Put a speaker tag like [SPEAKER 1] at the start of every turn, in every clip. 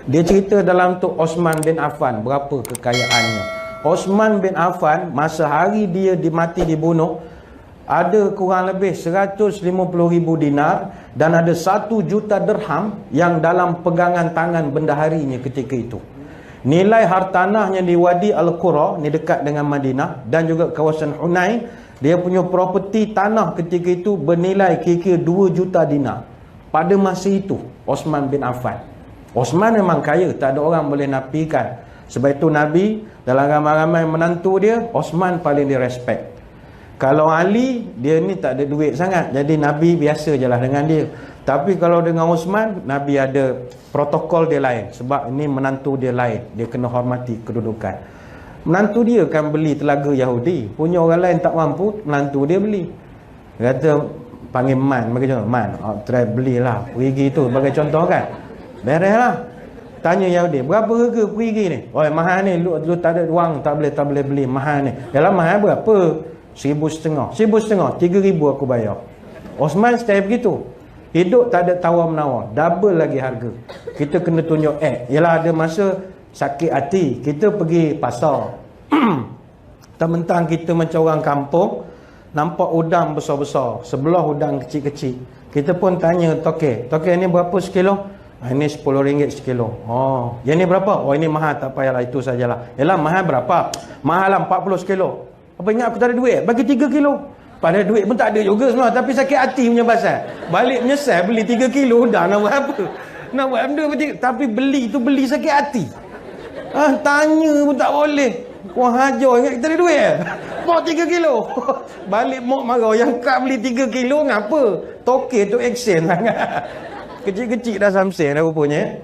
[SPEAKER 1] Dia cerita dalam tu Osman bin Affan berapa kekayaannya. Osman bin Affan masa hari dia mati dibunuh, ada kurang lebih 150,000 dinar dan ada 1 juta dirham yang dalam pegangan tangan bendaharinya ketika itu. Nilai hartanahnya di Wadi Al-Qura, ni dekat dengan Madinah, dan juga kawasan Hunain, dia punya properti tanah ketika itu bernilai kira-kira 2 juta dinar. Pada masa itu, Osman bin Affan. Osman memang kaya, tak ada orang boleh nafikan. Sebab itu Nabi, dalam ramai-ramai menantu dia, Osman paling dia respect. Kalau Ali, dia ni tak ada duit sangat, jadi Nabi biasa je lah dengan dia. Tapi kalau dengan Osman, Nabi ada protokol dia lain. Sebab ini menantu dia lain, dia kena hormati kedudukan. Menantu dia kan beli telaga Yahudi, punya orang lain tak mampu, menantu dia beli. Dia kata, panggil Man, bagi contoh, Man, try belilah perigi tu, bagi contoh kan. Beres lah. Tanya Yahudi, berapa harga perigi ni? Oh, mahal ni, lu tak ada wang, tak boleh beli, mahal ni. Yalah, mahal berapa? 1,500. 1,500, 3,000 aku bayar. Osman style begitu. Hidup tak ada tawar-menawar, double lagi harga. Kita kena tunjuk yalah, ada masa sakit hati, kita pergi pasar. Mentang kita macam orang kampung, nampak udang besar-besar, sebelah udang kecil-kecil. Kita pun tanya toke ni berapa sekilo? Ini RM10 sekilo. Oh, yang ni berapa? Oh, ini mahal, tak payahlah, itu sajalah. Yalah, mahal berapa? Mahal lah 40 sekilo. Apa ingat aku tak ada duit? Bagi 3 kilo. Padahal duit pun tak ada juga semua, tapi sakit hati punya pasal. Balik menyesal beli 3 kilo udang, nak buat apa? Nak buat benda apa? Tapi beli tu beli sakit hati. Tanya pun tak boleh. Wah, hajar, ingat kita ada duit? Bawa 3 kilo. Balik mak marah, yang kak beli 3 kilo ngapa? Toke tu action sangat. Kecil-kecil dah samseng dah rupanya.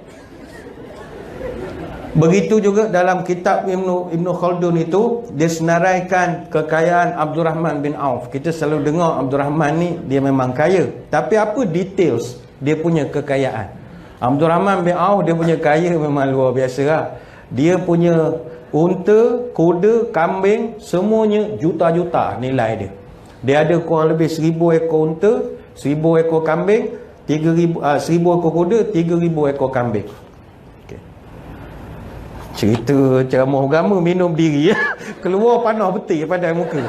[SPEAKER 1] Begitu juga dalam kitab Ibn Khaldun itu, dia senaraikan kekayaan Abdul Rahman bin Auf. Kita selalu dengar Abdul Rahman ni dia memang kaya, tapi apa details dia punya kekayaan? Abdul Rahman bin Auf dia punya kaya memang luar biasa lah. Dia punya unta, kuda, kambing, semuanya juta-juta nilai dia. Dia ada kurang lebih 1,000 ekor unta, 1,000 ekor kambing, 1,000 ekor kuda, 3,000 ekor kambing. Cerita ceramah agama minum diri ya. Keluar panah betul pada muka.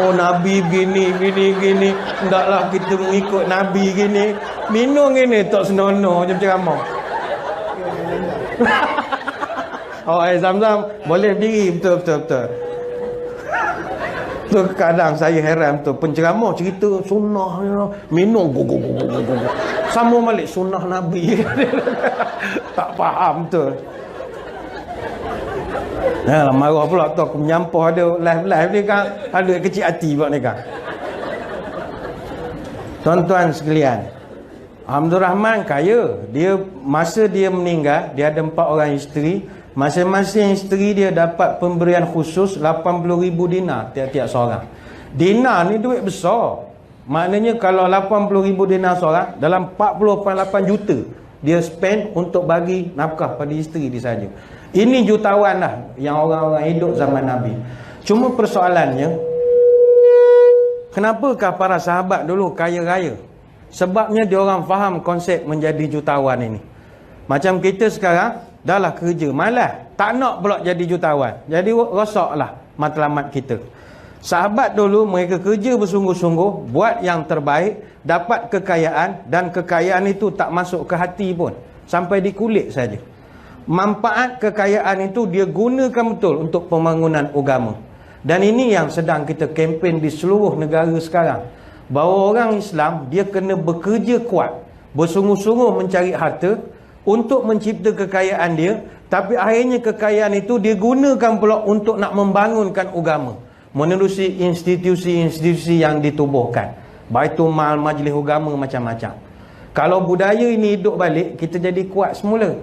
[SPEAKER 1] Oh, Nabi gini. Hendaklah kita mengikut Nabi gini. Minum gini tak senonoh macam ceramah. Oh, air Zam-Zam boleh berdiri, betul. Tu kadang saya heran tu penceramah cerita sunnah minum go. Sama balik sunnah Nabi. Tak faham tu. Marah pula tu aku menyampah ada live ni kan, ada kecil hati buat ni kan. Tuan-tuan sekalian, Abdul Rahman kaya. Dia masa dia meninggal, dia ada 4 orang isteri. Masing-masing isteri dia dapat pemberian khusus 80,000 dinar tiap-tiap seorang. Dinar ni duit besar. Maknanya kalau 80,000 dinar seorang, dalam 40.8 juta dia spend untuk bagi nafkah pada isteri dia saja. Ini jutawan lah yang orang-orang hidup zaman Nabi. Cuma persoalannya, kenapakah para sahabat dulu kaya raya? Sebabnya dia orang faham konsep menjadi jutawan ini. Macam kita sekarang, dah lah kerja, malas, tak nak pula jadi jutawan. Jadi rosaklah matlamat kita. Sahabat dulu mereka kerja bersungguh-sungguh, buat yang terbaik, dapat kekayaan, dan kekayaan itu tak masuk ke hati pun, sampai di kulit saja. Manfaat kekayaan itu dia gunakan betul untuk pembangunan agama. Dan ini yang sedang kita kempen di seluruh negara sekarang, bahawa orang Islam dia kena bekerja kuat, bersungguh-sungguh mencari harta untuk mencipta kekayaan dia, tapi akhirnya kekayaan itu dia gunakan pula untuk nak membangunkan agama menerusi institusi-institusi yang ditubuhkan, Baitul Mal, Majlis Agama, macam-macam. Kalau budaya ini hidup balik, kita jadi kuat semula.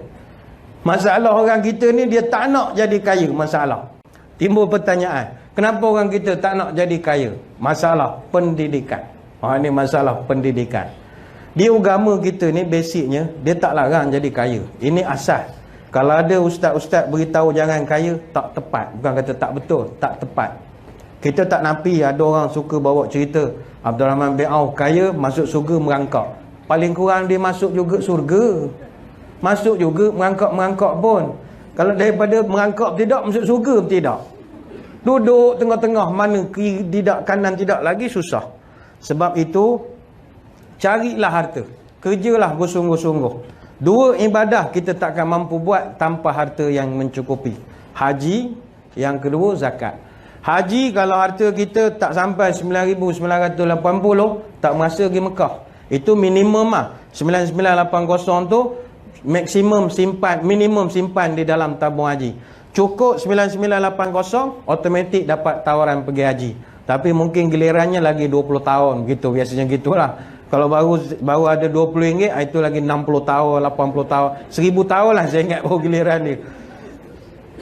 [SPEAKER 1] Masalah orang kita ni dia tak nak jadi kaya. Masalah timbul pertanyaan, kenapa orang kita tak nak jadi kaya? Masalah pendidikan. Ini masalah pendidikan. Di agama kita ni basicnya dia tak larang jadi kaya. Ini asas. Kalau ada ustaz-ustaz beritahu jangan kaya, tak tepat. Bukan kata tak betul, tak tepat. Kita tak nafi ada orang suka bawa cerita Abdul Rahman bin Auf kaya, masuk surga merangkak. Paling kurang dia masuk juga surga. Masuk juga merangkak-merangkak pun. Kalau daripada merangkak tidak, masuk surga tidak. Duduk tengah-tengah, mana kiri tidak, kanan tidak lagi, susah. Sebab itu, carilah harta. Kerjalah bersungguh-sungguh. Dua ibadah kita takkan mampu buat tanpa harta yang mencukupi. Haji, yang kedua zakat. Haji kalau harta kita tak sampai 9,980, tak merasa pergi Mekah. Itu minimum lah. 9980 tu maksimum simpan, minimum simpan di dalam tabung haji. Cukup 9980, automatik dapat tawaran pergi haji. Tapi mungkin gilirannya lagi 20 tahun gitu, biasanya gitulah. Kalau baru ada RM20, itu lagi 60 tahun, 80 tahun, 1000 tahun lah saya ingat baru giliran dia.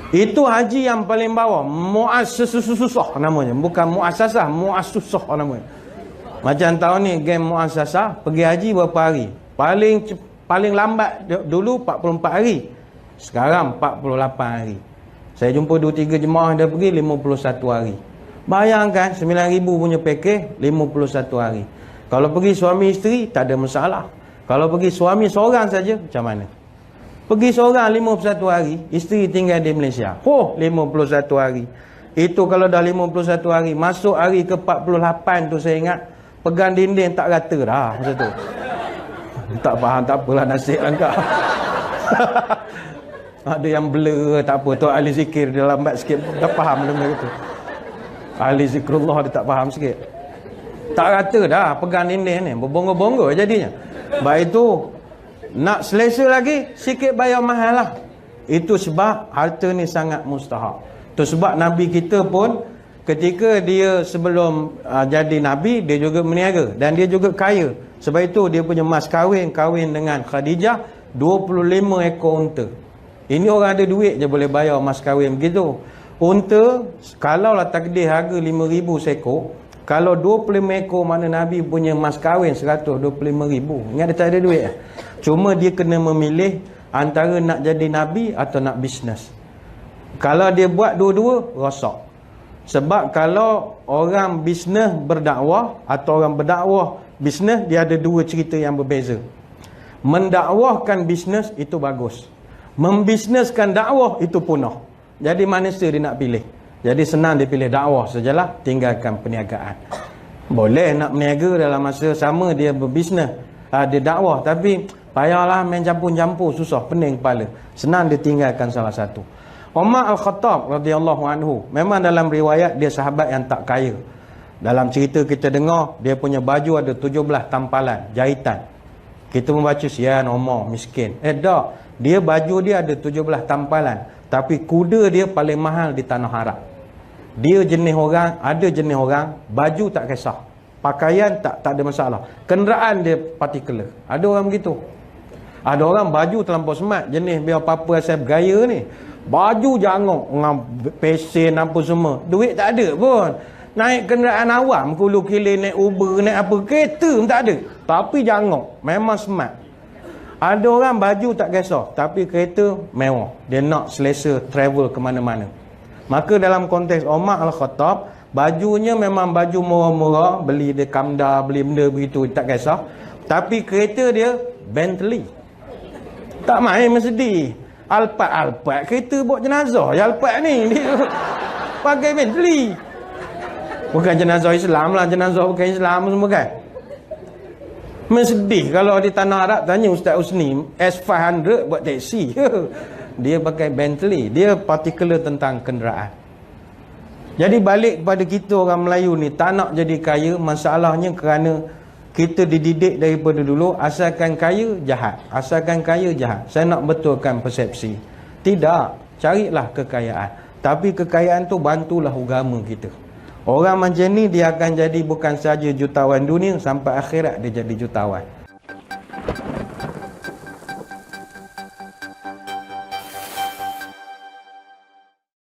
[SPEAKER 1] Itu haji yang paling bawah. Mu'assusah namanya. Bukan mu'assasah, mu'assusah namanya. Macam tahun ni game mu'assasah, pergi haji berapa hari? Paling lambat dulu 44 hari. Sekarang 48 hari. Saya jumpa 2-3 jemaah dah pergi 51 hari. Bayangkan 9,000 punya package 51 hari. Kalau pergi suami isteri tak ada masalah. Kalau pergi suami seorang saja macam mana? Pergi seorang 51 hari, isteri tinggal di Malaysia. 51 hari. Itu kalau dah 51 hari, masuk hari ke 48 tu saya ingat, pegang dinding tak rata dah masa tu. Tak faham, tak apalah, nasib angkat. Ada yang blur, tak apa. Tu ahli zikir, dia lambat sikit, tak faham benda itu. Ahli zikrullah dia tak faham sikit. Tak rata dah pegang dinding ni, berbongga-bongga jadinya. Baik itu, nak selesa lagi, sikit bayar mahal lah. Itu sebab harta ni sangat mustahak. Itu sebab Nabi kita pun, ketika dia sebelum jadi Nabi, dia juga meniaga. Dan dia juga kaya. Sebab itu dia punya mas kahwin dengan Khadijah, 25 ekor unta. Ini orang ada duit je boleh bayar mas kahwin begitu. Unta, kalaulah takdir harga 5,000 seekor, kalau 25 ekor mana Nabi punya mas kahwin 125,000. Ingat dia tak ada duit. Cuma dia kena memilih antara nak jadi Nabi atau nak bisnes. Kalau dia buat dua-dua, rosak. Sebab kalau orang bisnes berdakwah atau orang berdakwah bisnes, dia ada dua cerita yang berbeza. Mendakwahkan bisnes itu bagus. Membisneskan dakwah itu punah. Jadi manusia dia nak pilih. Jadi senang dia pilih dakwah sajalah, tinggalkan perniagaan. Boleh nak berniaga dalam masa sama dia berbisnes, dia dakwah, tapi payahlah main campur-campur, susah, pening kepala. Senang dia tinggalkan salah satu. Umar Al-Khattab radhiyallahu anhu, memang dalam riwayat dia sahabat yang tak kaya. Dalam cerita kita dengar, dia punya baju ada 17 tampalan, jahitan. Kita membaca sian Umar miskin. Tak, dia baju dia ada 17 tampalan, tapi kuda dia paling mahal di tanah Arab. Dia jenis orang, ada jenis orang baju tak kisah, pakaian tak ada masalah, kenderaan dia particular. Ada orang begitu. Ada orang baju terlampau smart, jenis biar apa-apa asal bergaya ni, baju jangok dengan pesen apa semua, duit tak ada pun. Naik kenderaan awam, kulu kilir, naik Uber, naik apa, kereta pun tak ada, tapi jangok, memang smart. Ada orang baju tak kisah, tapi kereta mewah, dia nak selesa travel ke mana-mana. Maka dalam konteks Umar Al-Khattab, bajunya memang baju murah-murah, beli dia kamda, beli benda begitu, tak kisah. Tapi kereta dia Bentley, tak main Mercedes, Alphard, kereta bawa jenazah Alphard ni, dia pakai Bentley. Bukan jenazah Islam lah, jenazah bukan Islam semua kan. Mercedes, kalau di tanah Arab tanya Ustaz Usni, S500 buat taksi. Dia pakai Bentley, dia particular tentang kenderaan. Jadi balik kepada kita orang Melayu ni, tak nak jadi kaya, masalahnya kerana kita dididik daripada dulu, asalkan kaya jahat, asalkan kaya jahat. Saya nak betulkan persepsi. Tidak, carilah kekayaan, tapi kekayaan tu bantulah agama kita. Orang macam ni dia akan jadi bukan saja jutawan dunia, sampai akhirat dia jadi jutawan.